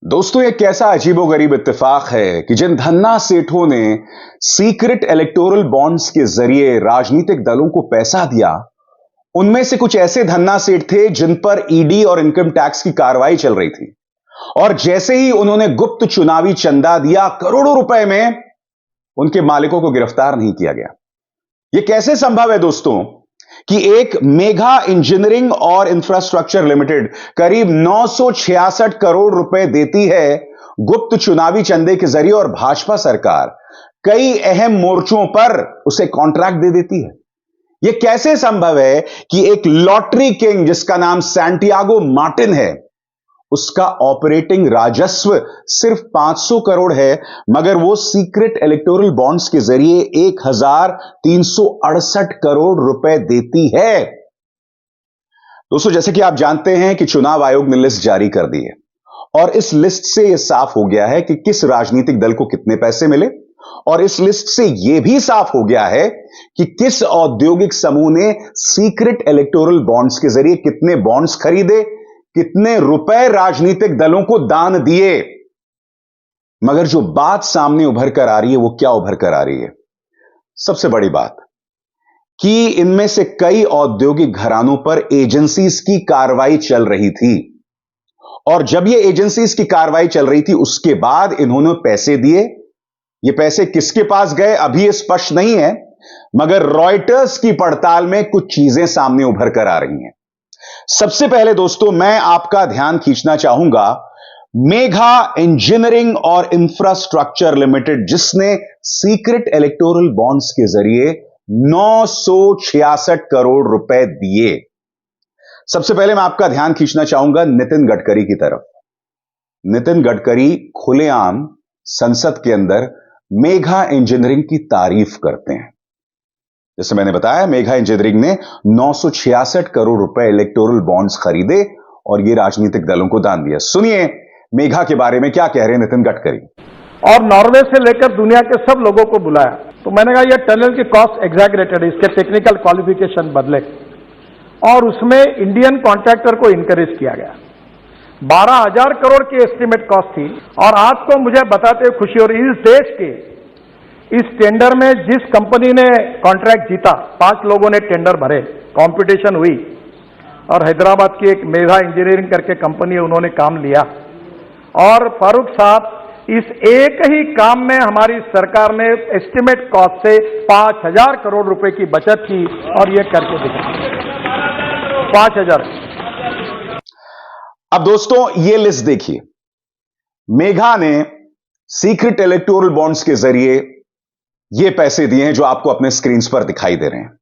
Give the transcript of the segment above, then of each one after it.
दोस्तों, ये कैसा अजीबोगरीब इत्तेफाक है कि जिन धन्ना सेठों ने सीक्रेट इलेक्टोरल बॉन्ड्स के जरिए राजनीतिक दलों को पैसा दिया, उनमें से कुछ ऐसे धन्ना सेठ थे जिन पर ईडी और इनकम टैक्स की कार्रवाई चल रही थी। और जैसे ही उन्होंने गुप्त चुनावी चंदा दिया, करोड़ों रुपए में, उनके मालिकों को गिरफ्तार नहीं किया गया। यह कैसे संभव है दोस्तों कि एक मेघा इंजीनियरिंग और इंफ्रास्ट्रक्चर लिमिटेड करीब 966 करोड़ रुपए देती है गुप्त चुनावी चंदे के जरिए, और भाजपा सरकार कई अहम मोर्चों पर उसे कॉन्ट्रैक्ट दे देती है। यह कैसे संभव है कि एक लॉटरी किंग जिसका नाम सैंटियागो मार्टिन है, उसका ऑपरेटिंग राजस्व सिर्फ 500 करोड़ है, मगर वो सीक्रेट इलेक्टोरल बॉन्ड्स के जरिए 1368 करोड़ रुपए देती है। दोस्तों, जैसे कि आप जानते हैं कि चुनाव आयोग ने लिस्ट जारी कर दी है, और इस लिस्ट से यह साफ हो गया है कि किस राजनीतिक दल को कितने पैसे मिले, और इस लिस्ट से यह भी साफ हो गया है कि किस औद्योगिक समूह ने सीक्रेट इलेक्टोरल बॉन्ड्स के जरिए कितने बॉन्ड्स खरीदे, कितने रुपए राजनीतिक दलों को दान दिए। मगर जो बात सामने उभर कर आ रही है, वो क्या उभर कर आ रही है? सबसे बड़ी बात कि इनमें से कई औद्योगिक घरानों पर एजेंसीज की कार्रवाई चल रही थी, और जब ये एजेंसीज की कार्रवाई चल रही थी, उसके बाद इन्होंने पैसे दिए। ये पैसे किसके पास गए अभी स्पष्ट नहीं है, मगर रॉयटर्स की पड़ताल में कुछ चीजें सामने उभर कर आ रही हैं। सबसे पहले दोस्तों, मैं आपका ध्यान खींचना चाहूंगा मेघा इंजीनियरिंग और इंफ्रास्ट्रक्चर लिमिटेड, जिसने सीक्रेट इलेक्टोरल बॉन्ड्स के जरिए 966 करोड़ रुपए दिए। सबसे पहले मैं आपका ध्यान खींचना चाहूंगा नितिन गडकरी की तरफ। नितिन गडकरी खुलेआम संसद के अंदर मेघा इंजीनियरिंग की तारीफ करते हैं। जैसे मैंने बताया, मेघा इंजीनियरिंग ने 966 करोड़ रुपए इलेक्टोरल बॉन्ड्स खरीदे और ये राजनीतिक दलों को दान दिया। सुनिए मेघा के बारे में क्या कह रहे हैं नितिन गडकरी। और नॉर्वे से लेकर दुनिया के सब लोगों को बुलाया, तो मैंने कहा यह टनल की कॉस्ट एग्जैगरेटेड है, इसके टेक्निकल क्वालिफिकेशन बदले, और उसमें इंडियन कॉन्ट्रैक्टर को इंकरेज किया गया। 12,000 करोड़ की एस्टीमेट कॉस्ट थी, और आज को मुझे बताते हुए खुशी हो रही, इस देश के इस टेंडर में जिस कंपनी ने कॉन्ट्रैक्ट जीता, 5 लोगों ने टेंडर भरे, कंपटीशन हुई, और हैदराबाद की एक मेघा इंजीनियरिंग करके कंपनी है, उन्होंने काम लिया। और फारूक साहब, इस एक ही काम में हमारी सरकार ने एस्टीमेट कॉस्ट से 5,000 करोड़ रुपए की बचत की, और ये करके दिखा 5,000। अब दोस्तों, ये लिस्ट देखिए। मेघा ने सीक्रेट इलेक्टोरल बॉन्ड्स के जरिए ये पैसे दिए हैं जो आपको अपने स्क्रीन पर दिखाई दे रहे हैं।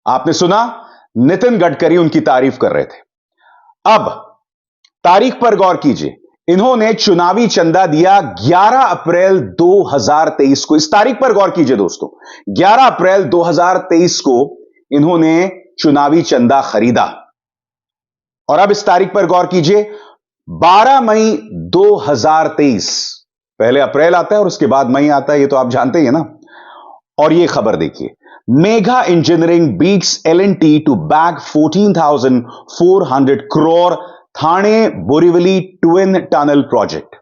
आपने सुना, नितिन गडकरी उनकी तारीफ कर रहे थे। अब तारीख पर गौर कीजिए। इन्होंने चुनावी चंदा दिया 11 अप्रैल 2023 को। इस तारीख पर गौर कीजिए दोस्तों, 11 अप्रैल 2023 को इन्होंने चुनावी चंदा खरीदा। और अब इस तारीख पर गौर कीजिए, 12 मई 2023। पहले अप्रैल आता है और उसके बाद मई आता है, ये तो आप जानते ही है ना। और ये खबर देखिए, Megha engineering beats L and T to bag 14,400 crore Thane Borivali twin tunnel project.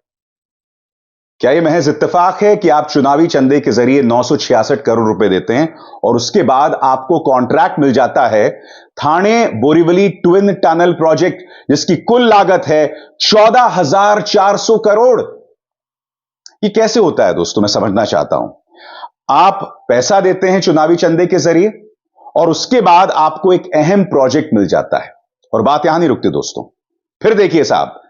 क्या यह महज इत्तेफाक है कि आप चुनावी चंदे के जरिए 966 करोड़ रुपए देते हैं और उसके बाद आपको कॉन्ट्रैक्ट मिल जाता है थाने बोरीवली ट्विन टनल प्रोजेक्ट, जिसकी कुल लागत है 14,400 करोड़? ये कैसे होता है दोस्तों, मैं समझना चाहता हूं। आप पैसा देते हैं चुनावी चंदे के जरिए, और उसके बाद आपको एक अहम प्रोजेक्ट मिल जाता है। और बात यहां नहीं रुकती दोस्तों, फिर देखिए साहब,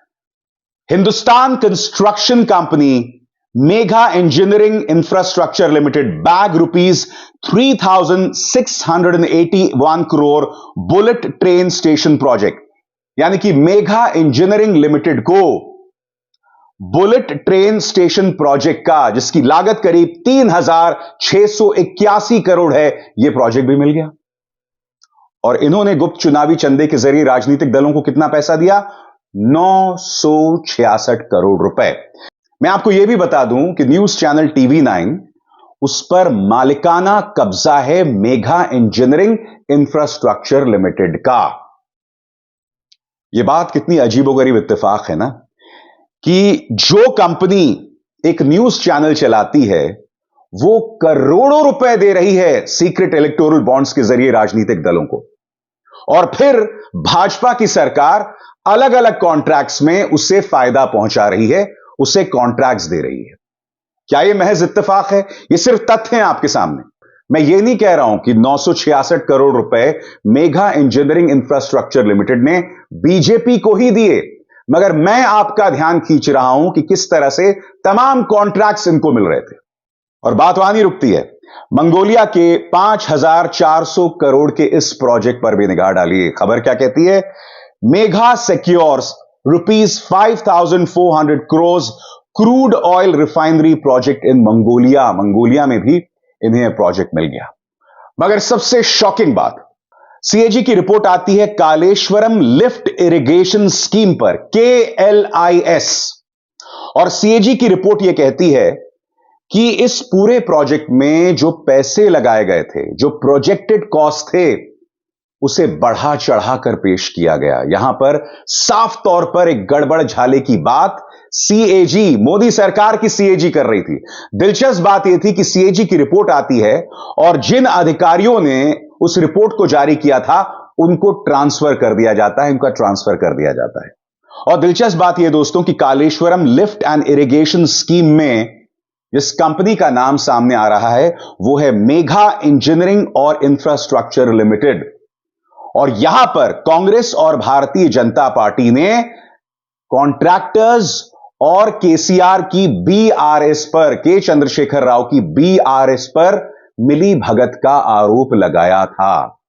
Hindustan construction company Megha engineering infrastructure limited bag rupees 3,681 crore bullet train station project. यानी कि मेघा इंजीनियरिंग लिमिटेड को बुलेट ट्रेन स्टेशन प्रोजेक्ट का, जिसकी लागत करीब 3,681 करोड़ है, यह प्रोजेक्ट भी मिल गया। और इन्होंने गुप्त चुनावी चंदे के जरिए राजनीतिक दलों को कितना पैसा दिया? 966 करोड़ रुपए। मैं आपको यह भी बता दूं कि न्यूज चैनल TV9, उस पर मालिकाना कब्जा है मेघा इंजीनियरिंग इंफ्रास्ट्रक्चर लिमिटेड का। यह बात कितनी अजीबोगरीब इत्तेफाक है ना, कि जो कंपनी एक न्यूज चैनल चलाती है वो करोड़ों रुपए दे रही है सीक्रेट इलेक्टोरल बॉन्ड्स के जरिए राजनीतिक दलों को, और फिर भाजपा की सरकार अलग अलग कॉन्ट्रैक्ट्स में उसे फायदा पहुंचा रही है, उसे कॉन्ट्रैक्ट्स दे रही है। क्या यह महज इत्तेफाक है? यह सिर्फ तथ्य हैं आपके सामने। मैं यह नहीं कह रहा हूं कि 966 करोड़ रुपए मेघा इंजीनियरिंग इंफ्रास्ट्रक्चर लिमिटेड ने बीजेपी को ही दिए, मगर मैं आपका ध्यान खींच रहा हूं कि किस तरह से तमाम कॉन्ट्रैक्ट्स इनको मिल रहे थे। और बात वहां नहीं रुकती है। मंगोलिया के 5400 करोड़ के इस प्रोजेक्ट पर भी निगाह डालिए। खबर क्या कहती है? Megha secures ₹5,400 crore crude oil refinery project in Mongolia. Mongolia में भी इन्हें प्रोजेक्ट मिल गया। मगर सबसे शॉकिंग बात, सीएजी की रिपोर्ट आती है कालेश्वरम लिफ्ट इरिगेशन स्कीम पर, KLIS, और सीएजी की रिपोर्ट यह कहती है कि इस पूरे प्रोजेक्ट में जो पैसे लगाए गए थे, जो प्रोजेक्टेड कॉस्ट थे, उसे बढ़ा चढ़ाकर पेश किया गया। यहां पर साफ तौर पर एक गड़बड़ झाले की बात सीएजी, मोदी सरकार की सीएजी कर रही थी। दिलचस्प बात यह थी कि सीएजी की रिपोर्ट आती है और जिन अधिकारियों ने उस रिपोर्ट को जारी किया था उनको ट्रांसफर कर दिया जाता है, उनका ट्रांसफर कर दिया जाता है। और दिलचस्प बात यह दोस्तों कि Kaleshwaram lift and irrigation scheme में जिस कंपनी का नाम सामने आ रहा है वो है मेघा इंजीनियरिंग और इंफ्रास्ट्रक्चर लिमिटेड। और यहां पर कांग्रेस और भारतीय जनता पार्टी ने कॉन्ट्रैक्टर्स और केसीआर की बीआरएस पर, के चंद्रशेखर राव की बीआरएस पर मिली भगत का आरोप लगाया था।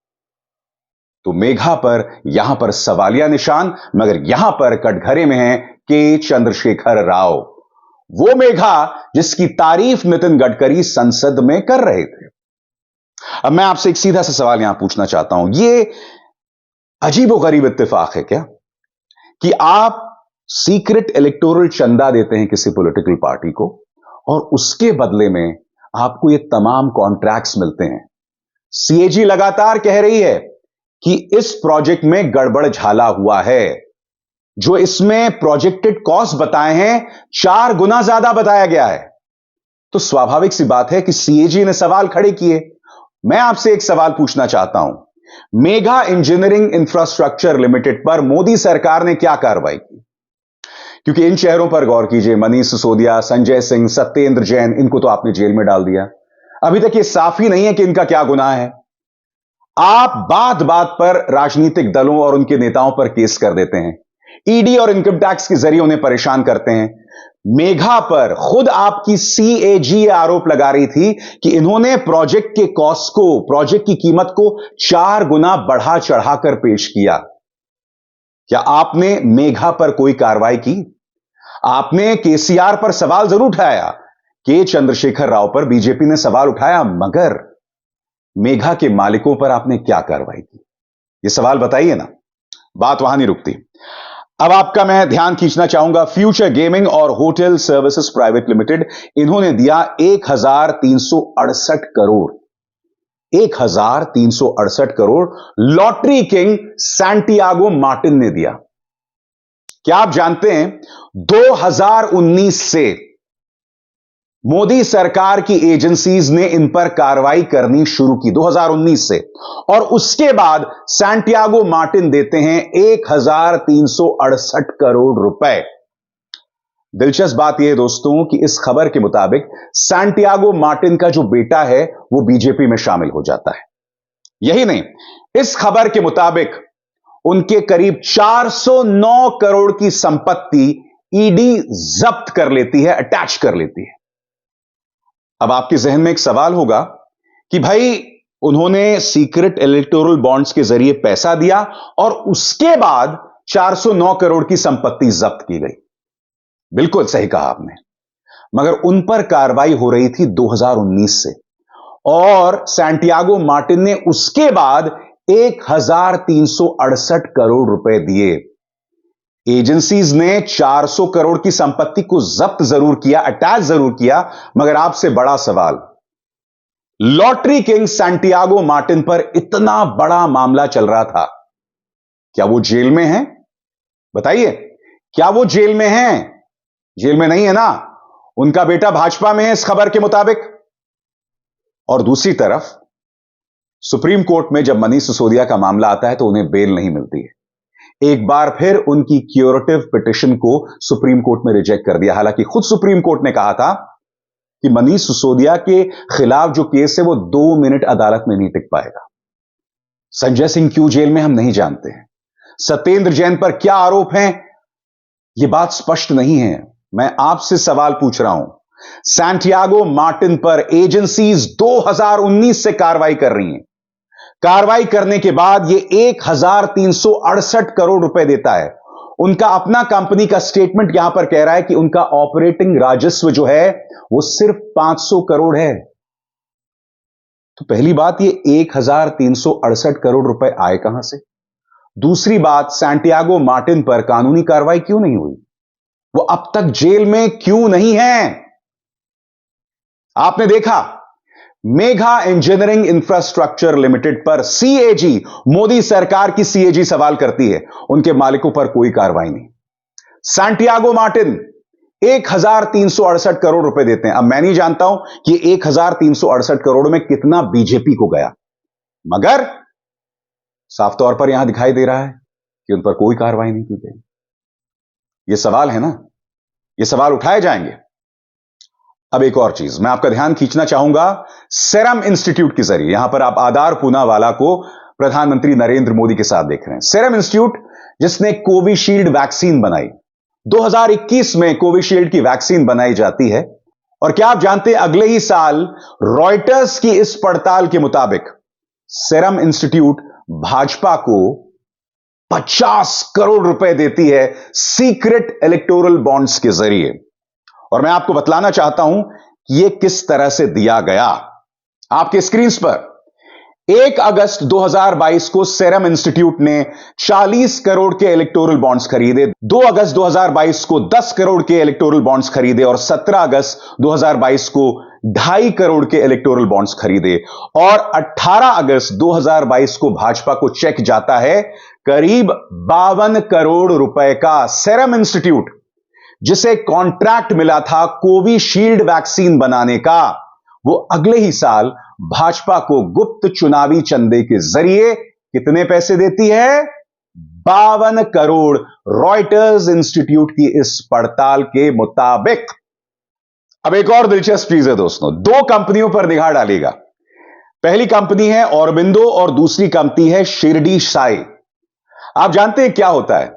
तो मेघा पर यहां पर सवालिया निशान, मगर यहां पर कटघरे में है के चंद्रशेखर राव, वो मेघा जिसकी तारीफ नितिन गडकरी संसद में कर रहे थे। अब मैं आपसे एक सीधा सा सवाल यहां पूछना चाहता हूं, यह अजीबोगरीब इत्तेफाक है क्या कि आप सीक्रेट इलेक्टोरल चंदा देते हैं किसी पॉलिटिकल पार्टी को और उसके बदले में आपको ये तमाम कॉन्ट्रैक्ट्स मिलते हैं। सीएजी लगातार कह रही है कि इस प्रोजेक्ट में गड़बड़ झाला हुआ है। जो इसमें प्रोजेक्टेड कॉस्ट बताए हैं 4 गुना ज्यादा बताया गया है। तो स्वाभाविक सी बात है कि सीएजी ने सवाल खड़े किए। मैं आपसे एक सवाल पूछना चाहता हूं, मेघा इंजीनियरिंग इंफ्रास्ट्रक्चर लिमिटेड पर मोदी सरकार ने क्या कार्रवाई की? क्योंकि इन चेहरों पर गौर कीजिए, मनीष सिसोदिया, संजय सिंह, सत्येंद्र जैन, इनको तो आपने जेल में डाल दिया। अभी तक यह साफ ही नहीं है कि इनका क्या गुनाह है। आप बात बात पर राजनीतिक दलों और उनके नेताओं पर केस कर देते हैं, ईडी और इनकम टैक्स के जरिए उन्हें परेशान करते हैं। मेघा पर खुद आपकी सीएजी आरोप लगा रही थी कि इन्होंने प्रोजेक्ट के कॉस्ट को, प्रोजेक्ट की कीमत को 4 गुना बढ़ा चढ़ाकर पेश किया। क्या आपने मेघा पर कोई कार्रवाई की? आपने केसीआर पर सवाल जरूर उठाया, के चंद्रशेखर राव पर बीजेपी ने सवाल उठाया, मगर मेघा के मालिकों पर आपने क्या कार्रवाई की? यह सवाल बताइए ना। बात वहां नहीं रुकती। अब आपका मैं ध्यान खींचना चाहूंगा फ्यूचर गेमिंग और होटल सर्विसेज प्राइवेट लिमिटेड। इन्होंने दिया 1368 crore, 1368 crore lottery king Santiago Martin ने दिया। क्या आप जानते हैं 2019 से मोदी सरकार की एजेंसीज ने इन पर कार्रवाई करनी शुरू की, 2019 से, और उसके बाद सैंटियागो मार्टिन देते हैं 1368 करोड़ रुपए। दिलचस्प बात यह है दोस्तों कि इस खबर के मुताबिक सैंटियागो मार्टिन का जो बेटा है वो बीजेपी में शामिल हो जाता है। यही नहीं, इस खबर के मुताबिक उनके करीब 409 करोड़ की संपत्ति ईडी जब्त कर लेती है, अटैच कर लेती है। अब आपके जहन में एक सवाल होगा कि भाई उन्होंने सीक्रेट इलेक्टोरल बॉन्ड्स के जरिए पैसा दिया और उसके बाद 409 करोड़ की संपत्ति जब्त की गई। बिल्कुल सही कहा आपने, मगर उन पर कार्रवाई हो रही थी 2019 से, और सैंटियागो मार्टिन ने उसके बाद 1368 करोड़ रुपए दिए। एजेंसीज ने 400 करोड़ की संपत्ति को जब्त जरूर किया, अटैच जरूर किया, मगर आपसे बड़ा सवाल, लॉटरी किंग सैंटियागो मार्टिन पर इतना बड़ा मामला चल रहा था, क्या वो जेल में है? बताइए, क्या वो जेल में है? जेल में नहीं है ना, उनका बेटा भाजपा में है इस खबर के मुताबिक। और दूसरी तरफ सुप्रीम कोर्ट में जब मनीष सिसोदिया का मामला आता है तो उन्हें बेल नहीं मिलती है। एक बार फिर उनकी क्यूरेटिव पिटिशन को सुप्रीम कोर्ट में रिजेक्ट कर दिया। हालांकि खुद सुप्रीम कोर्ट ने कहा था कि मनीष सिसोदिया के खिलाफ जो केस है वो 2 मिनट अदालत में नहीं टिक पाएगा। संजय सिंह क्यों जेल में हम नहीं जानते हैं। सत्येंद्र जैन पर क्या आरोप हैं यह बात स्पष्ट नहीं है। मैं आपसे सवाल पूछ रहा हूं, सैंटियागो मार्टिन पर एजेंसीज 2019 से कार्रवाई कर रही हैं। कार्रवाई करने के बाद यह 1368 करोड़ रुपए देता है। उनका अपना कंपनी का स्टेटमेंट यहां पर कह रहा है कि उनका ऑपरेटिंग राजस्व जो है वो सिर्फ 500 करोड़ है। तो पहली बात, ये 1368 करोड़ रुपए आए कहां से। दूसरी बात, सैंटियागो मार्टिन पर कानूनी कार्रवाई क्यों नहीं हुई, वो अब तक जेल में क्यों नहीं है। आपने देखा मेघा इंजीनियरिंग इंफ्रास्ट्रक्चर लिमिटेड पर सीएजी, मोदी सरकार की सीएजी सवाल करती है, उनके मालिकों पर कोई कार्रवाई नहीं। सैंटियागो मार्टिन 1368 करोड़ रुपए देते हैं। अब मैं नहीं जानता हूं कि 1368 करोड़ में कितना बीजेपी को गया, मगर साफ तौर पर यहां दिखाई दे रहा है कि उन पर कोई कार्रवाई नहीं की गई। यह सवाल है ना, यह सवाल उठाए जाएंगे। अब एक और चीज मैं आपका ध्यान खींचना चाहूंगा, सेरम इंस्टीट्यूट के जरिए, यहां पर आप आधार पूनावाला को प्रधानमंत्री नरेंद्र मोदी के साथ देख रहे हैं। सेरम इंस्टीट्यूट जिसने कोविशील्ड वैक्सीन बनाई, 2021 में कोविशील्ड की वैक्सीन बनाई जाती है। और क्या आप जानते हैं, अगले ही साल रॉयटर्स की इस पड़ताल के मुताबिक सेरम इंस्टीट्यूट भाजपा को 50 करोड़ रुपए देती है सीक्रेट इलेक्टोरल बॉन्ड्स के जरिए। और मैं आपको बतलाना चाहता हूं कि यह किस तरह से दिया गया। आपके स्क्रीन पर 1 अगस्त 2022 को सेरम इंस्टीट्यूट ने 40 करोड़ के इलेक्टोरल बॉन्ड्स खरीदे। 2 अगस्त 2022 को 10 करोड़ के इलेक्टोरल बॉन्ड्स खरीदे और 17 अगस्त 2022 को 2.5 करोड़ के इलेक्टोरल बॉन्ड्स खरीदे। और 18 अगस्त 2022 को भाजपा को चेक जाता है करीब 52 करोड़ रुपए का। सेरम इंस्टीट्यूट जिसे कॉन्ट्रैक्ट मिला था कोविशील्ड वैक्सीन बनाने का, वो अगले ही साल भाजपा को गुप्त चुनावी चंदे के जरिए कितने पैसे देती है, 52 करोड़, रॉयटर्स इंस्टीट्यूट की इस पड़ताल के मुताबिक। अब एक और दिलचस्प चीज है दोस्तों, 2 कंपनियों पर निगाह डालेगा। पहली कंपनी है ऑरबिंदो और दूसरी कंपनी है शिरडी साई। आप जानते हैं क्या होता है,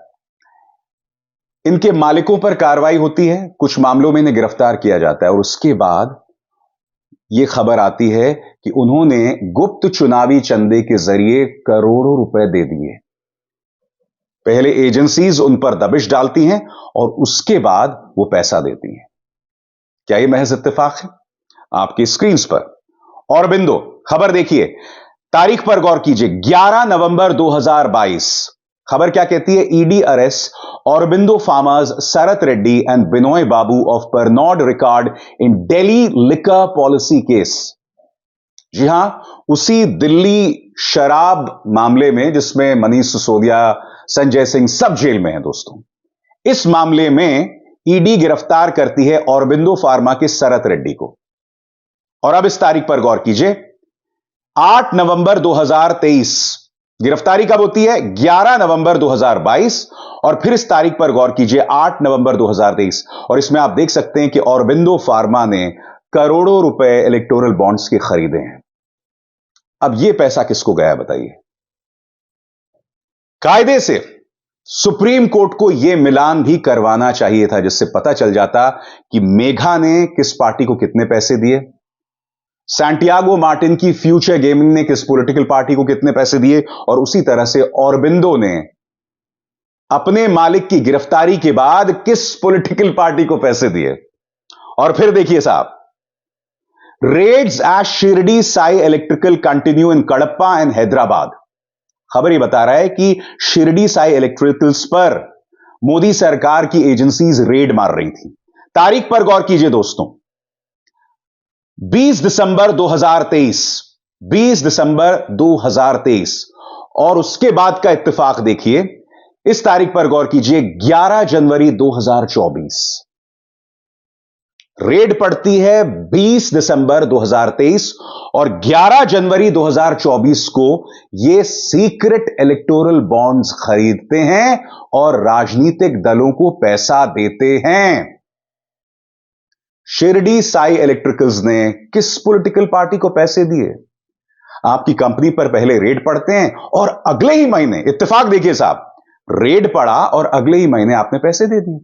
इनके मालिकों पर कार्रवाई होती है, कुछ मामलों में इन्हें गिरफ्तार किया जाता है और उसके बाद यह खबर आती है कि उन्होंने गुप्त चुनावी चंदे के जरिए करोड़ों रुपए दे दिए। पहले एजेंसीज उन पर दबिश डालती हैं और उसके बाद वो पैसा देती हैं। क्या यह महज इत्तेफाक है? आपकी स्क्रीन पर ऑरबिंदो खबर देखिए, तारीख पर गौर कीजिए, 11 नवंबर 2022। खबर क्या कहती है, ED arrest Aurobindo pharma's Sarath Reddy and Binoy Babu of Pernod Ricard in Delhi liquor policy case. जी हां, उसी दिल्ली शराब मामले में जिसमें मनीष सिसोदिया, संजय सिंह सब जेल में हैं दोस्तों। इस मामले में ईडी गिरफ्तार करती है ऑरबिंदो फार्मा के शरत रेड्डी को। और अब इस तारीख पर गौर कीजिए, 8 नवंबर 2023। गिरफ्तारी कब होती है, 11 नवंबर 2022। और फिर इस तारीख पर गौर कीजिए, 8 नवंबर 2023। और इसमें आप देख सकते हैं कि ऑरबिंदो फार्मा ने करोड़ों रुपए इलेक्टोरल बॉन्ड्स के खरीदे हैं। अब यह पैसा किसको गया बताइए। कायदे से सुप्रीम कोर्ट को यह मिलान भी करवाना चाहिए था, जिससे पता चल जाता कि मेघा ने किस पार्टी को कितने पैसे दिए, सैंटियागो मार्टिन की फ्यूचर गेमिंग ने किस पॉलिटिकल पार्टी को कितने पैसे दिए, और उसी तरह से ऑरबिंदो ने अपने मालिक की गिरफ्तारी के बाद किस पॉलिटिकल पार्टी को पैसे दिए। और फिर देखिए साहब, raids at Shirdi Sai electrical continue in Kadapa and Hyderabad. खबर यह बता रहा है कि शिरडी साई इलेक्ट्रिकल्स पर मोदी सरकार की एजेंसीज रेड मार रही थी। तारीख पर गौर कीजिए दोस्तों, 20 दिसंबर 2023। 20 दिसंबर 2023। और उसके बाद का इत्तेफाक देखिए, इस तारीख पर गौर कीजिए, 11 जनवरी 2024। रेड पड़ती है 20 दिसंबर 2023 और 11 जनवरी 2024 को ये सीक्रेट इलेक्टोरल बॉन्ड्स खरीदते हैं और राजनीतिक दलों को पैसा देते हैं। शिरडी साई इलेक्ट्रिकल्स ने किस पॉलिटिकल पार्टी को पैसे दिए? आपकी कंपनी पर पहले रेड पड़ते हैं और अगले ही महीने, इत्तेफाक देखिए साहब, रेड पड़ा और अगले ही महीने आपने पैसे दे दिए।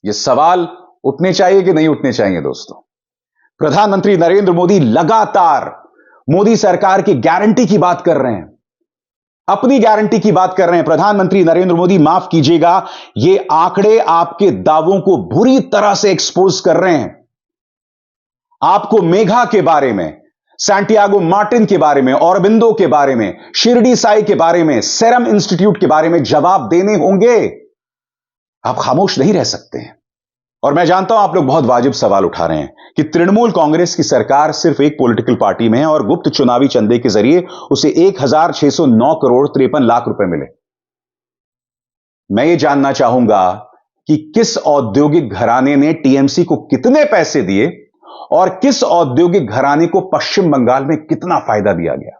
यह सवाल उठने चाहिए कि नहीं उठने चाहिए दोस्तों? प्रधानमंत्री नरेंद्र मोदी लगातार मोदी सरकार की गारंटी की बात कर रहे हैं, अपनी गारंटी की बात कर रहे हैं। प्रधानमंत्री नरेंद्र मोदी, माफ कीजिएगा, ये आंकड़े आपके दावों को बुरी तरह से एक्सपोज कर रहे हैं। आपको मेघा के बारे में, सैंटियागो मार्टिन के बारे में, औरबिंदो के बारे में, शिरडी साई के बारे में, सेरम इंस्टीट्यूट के बारे में जवाब देने होंगे। आप खामोश नहीं रह सकते हैं। और मैं जानता हूं आप लोग बहुत वाजिब सवाल उठा रहे हैं कि तृणमूल कांग्रेस की सरकार सिर्फ एक पॉलिटिकल पार्टी में है और गुप्त चुनावी चंदे के जरिए उसे 1609 करोड़ 53 लाख रुपए मिले। मैं ये जानना चाहूंगा कि किस औद्योगिक घराने ने टीएमसी को कितने पैसे दिए और किस औद्योगिक घराने को पश्चिम बंगाल में कितना फायदा दिया गया।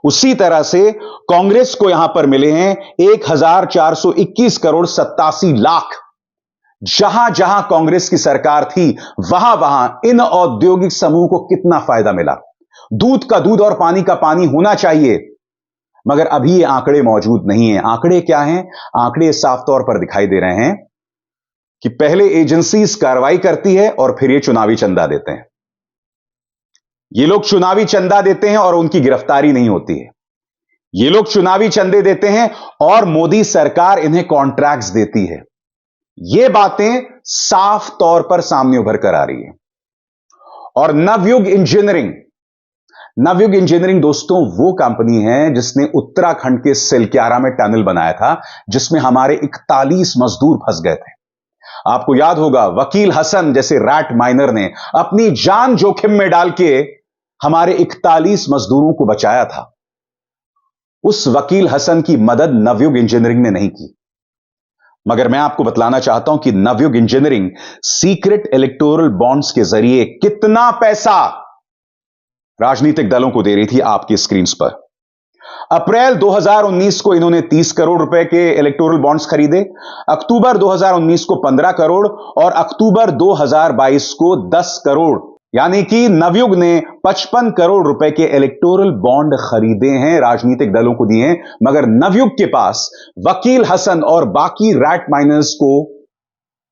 उसी तरह से कांग्रेस को यहां पर मिले हैं 1421 करोड़ 87 लाख। जहां जहां कांग्रेस की सरकार थी वहां वहां इन औद्योगिक समूह को कितना फायदा मिला। दूध का दूध और पानी का पानी होना चाहिए, मगर अभी ये आंकड़े मौजूद नहीं है। आंकड़े क्या हैं? आंकड़े साफ तौर पर दिखाई दे रहे हैं कि पहले एजेंसीज कार्रवाई करती है और फिर ये चुनावी चंदा देते हैं। ये लोग चुनावी चंदा देते हैं और उनकी गिरफ्तारी नहीं होती है। ये लोग चुनावी चंदे देते हैं और मोदी सरकार इन्हें कॉन्ट्रैक्ट्स देती है। ये बातें साफ तौर पर सामने उभर कर आ रही है। और नवयुग इंजीनियरिंग दोस्तों वो कंपनी है जिसने उत्तराखंड के सिलक्यारा में टनल बनाया था, जिसमें हमारे 41 मजदूर फंस गए थे। आपको याद होगा वकील हसन जैसे रैट माइनर ने अपनी जान जोखिम में डाल के हमारे 41 मजदूरों को बचाया था। उस वकील हसन की मदद नवयुग इंजीनियरिंग ने नहीं की। मगर मैं आपको बतलाना चाहता हूं कि Navyug engineering secret electoral bonds के जरिए कितना पैसा राजनीतिक दलों को दे रही थी आपकी स्क्रीन पर। अप्रैल 2019 को इन्होंने 30 करोड़ रुपए के इलेक्टोरल बॉन्ड्स खरीदे, अक्टूबर 2019 को 15 करोड़ और अक्टूबर 2022 को 10 करोड़, यानी कि नवयुग ने 55 करोड़ रुपए के इलेक्टोरल बॉन्ड खरीदे हैं, राजनीतिक दलों को दिए हैं। मगर नवयुग के पास वकील हसन और बाकी रैट माइनर्स को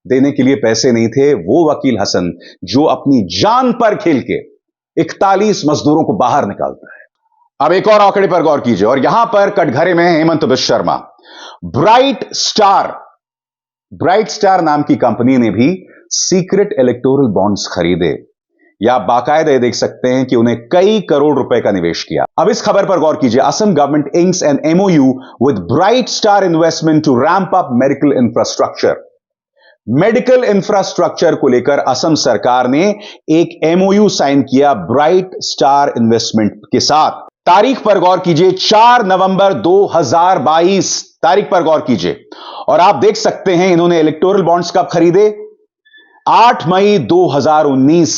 देने के लिए पैसे नहीं थे। वो वकील हसन जो अपनी जान पर खेल के 41 मजदूरों को बाहर निकालता है। अब एक और आंकड़े पर गौर कीजिए, और यहां पर कटघरे में हेमंत बिश्व शर्मा। ब्राइट स्टार नाम की कंपनी ने भी सीक्रेट इलेक्टोरल बॉन्ड्स खरीदे, या बाकायदा ये देख सकते हैं कि उन्हें कई करोड़ रुपए का निवेश किया। अब इस खबर पर गौर कीजिए। Assam government inks an MOU with bright star investment to ramp up medical infrastructure. Medical infrastructure को लेकर असम सरकार ने एक एमओयू साइन किया ब्राइट स्टार इन्वेस्टमेंट के साथ। तारीख पर गौर कीजिए, 4 नवंबर 2022 तारीख पर गौर कीजिए, और आप देख सकते हैं इन्होंने इलेक्टोरल बॉन्ड्स कब खरीदे? 8 मई 2019।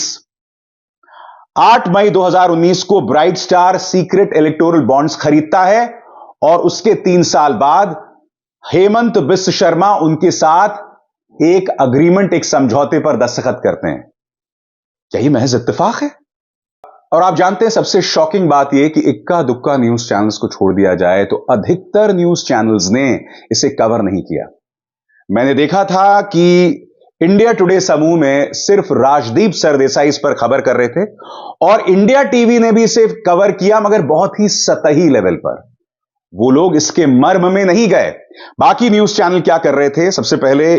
8 मई 2019 को bright star secret electoral bonds खरीदता है और उसके 3 साल बाद हेमंत बिश्व शर्मा उनके साथ एक अग्रीमेंट, एक समझौते पर दस्तखत करते हैं। क्या यह महज इत्तेफाक है? और आप जानते हैं सबसे शॉकिंग बात यह कि इक्का दुक्का न्यूज चैनल्स को छोड़ दिया जाए तो अधिकतर न्यूज चैनल्स ने इसे कवर नहीं किया। मैंने देखा था कि इंडिया टुडे समूह में सिर्फ राजदीप सरदेसाई इस पर खबर कर रहे थे और इंडिया टीवी ने भी इसे कवर किया, मगर बहुत ही सतही लेवल पर। वो लोग इसके मर्म में नहीं गए। बाकी न्यूज चैनल क्या कर रहे थे? सबसे पहले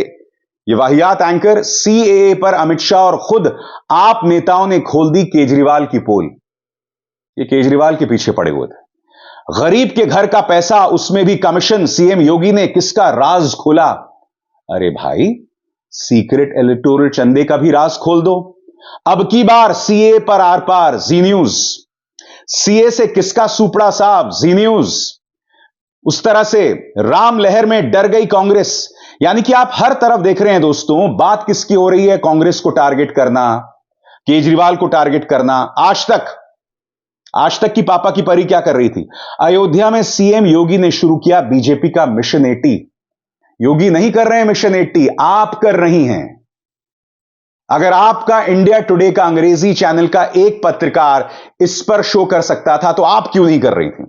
ये वाहियात एंकर सीएए पर अमित शाह और खुद आप नेताओं ने खोल दी केजरीवाल की पोल। ये केजरीवाल के पीछे पड़े हुए थे। गरीब के घर का पैसा, उसमें भी कमीशन, सीएम योगी ने किसका राज खोला? अरे भाई, सीक्रेट इलेक्टोरल चंदे का भी राज खोल दो। अब की बार सीए पर आर पार, जी न्यूज। सीए से किसका सुपड़ा साहब? Zee News. उस तरह से राम लहर में डर गई कांग्रेस, यानी कि आप हर तरफ देख रहे हैं दोस्तों, बात किसकी हो रही है? कांग्रेस को टारगेट करना, केजरीवाल को टारगेट करना। आज तक की पापा की परी क्या कर रही थी? अयोध्या में सीएम योगी ने शुरू किया बीजेपी का मिशन 80। योगी नहीं कर रहे हैं मिशन 80, आप कर रही हैं। अगर आपका इंडिया टुडे का अंग्रेजी चैनल का एक पत्रकार इस पर शो कर सकता था तो आप क्यों नहीं कर रही थी?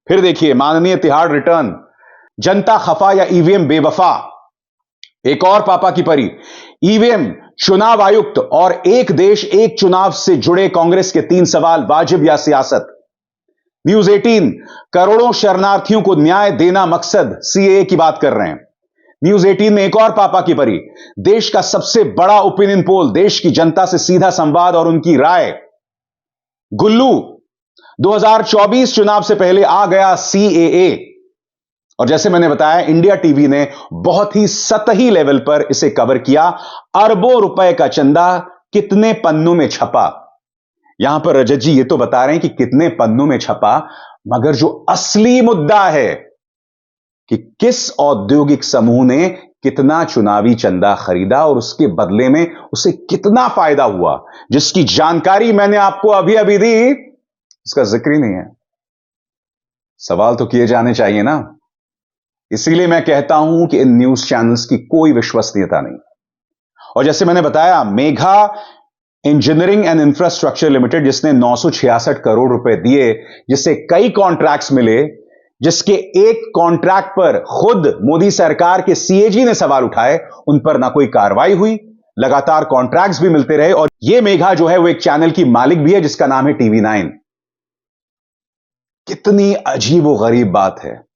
फिर देखिए, माननीय तिहाड़ रिटर्न, जनता खफा या ईवीएम बेवफा। एक और पापा की परी, ईवीएम, चुनाव आयुक्त और एक देश एक चुनाव से जुड़े कांग्रेस के 3 सवाल, वाजिब या सियासत। न्यूज 18, करोड़ों शरणार्थियों को न्याय देना मकसद, सीएए की बात कर रहे हैं। न्यूज 18 में एक और पापा की परी, देश का सबसे बड़ा ओपिनियन पोल, देश की जनता से सीधा संवाद और उनकी राय। गुल्लू, 2024 चुनाव से पहले आ गया सीएए। और जैसे मैंने बताया, इंडिया टीवी ने बहुत ही सतही लेवल पर इसे कवर किया। अरबों रुपए का चंदा कितने पन्नों में छपा? यहां पर रजत जी ये तो बता रहे हैं कि कितने पन्नों में छपा, मगर जो असली मुद्दा है कि किस औद्योगिक समूह ने कितना चुनावी चंदा खरीदा और उसके बदले में उसे कितना फायदा हुआ, जिसकी जानकारी मैंने आपको अभी अभी दी, इसका जिक्र ही नहीं है। सवाल तो किए जाने चाहिए ना। इसीलिए मैं कहता हूं कि इन न्यूज चैनल्स की कोई विश्वसनीयता नहीं। और जैसे मैंने बताया, Megha engineering and infrastructure limited, जिसने 966 करोड़ रुपए दिए, जिसे कई कॉन्ट्रैक्ट्स मिले, जिसके एक कॉन्ट्रैक्ट पर खुद मोदी सरकार के सीएजी ने सवाल उठाए, उन पर ना कोई कार्रवाई हुई, लगातार कॉन्ट्रैक्ट्स भी मिलते रहे। और यह मेघा जो है वो एक चैनल की मालिक भी है जिसका नाम है टीवी 9। कितनी अजीब और गरीब बात है।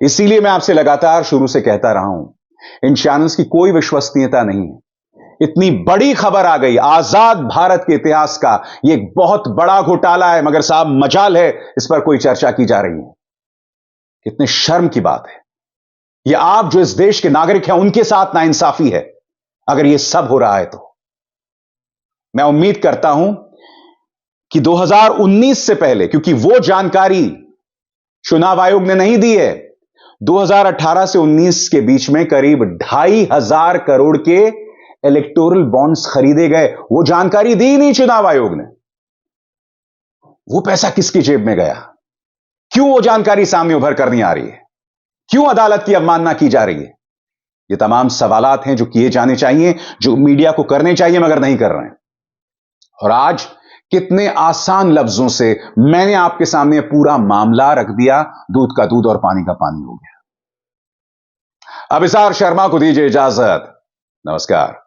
इसीलिए मैं आपसे लगातार शुरू से कहता रहा हूं, इन चैनल्स की कोई विश्वसनीयता नहीं है। इतनी बड़ी खबर आ गई, आजाद भारत के इतिहास का यह एक बहुत बड़ा घोटाला है, मगर साहब मजाल है इस पर कोई चर्चा की जा रही है। कितने शर्म की बात है। यह आप जो इस देश के नागरिक हैं उनके साथ नाइंसाफी है अगर यह सब हो रहा है तो। मैं उम्मीद करता हूं कि 2019 से पहले, क्योंकि वो जानकारी चुनाव आयोग ने नहीं दी है, 2018 से 19 के बीच में करीब 2,500 करोड़ के इलेक्टोरल बॉन्ड्स खरीदे गए। वो जानकारी दी नहीं चुनाव आयोग ने। वो पैसा किसकी जेब में गया? क्यों वो जानकारी सामने उभर कर नहीं आ रही है? क्यों अदालत की अवमानना की जा रही है? ये तमाम सवालात हैं जो किए जाने चाहिए, जो मीडिया को करने चाहिए मगर नहीं कर रहे हैं। और आज कितने आसान लफ्जों से मैंने आपके सामने पूरा मामला रख दिया, दूध का दूध और पानी का पानी हो गया। अभिसार शर्मा को दीजिए इजाजत। नमस्कार।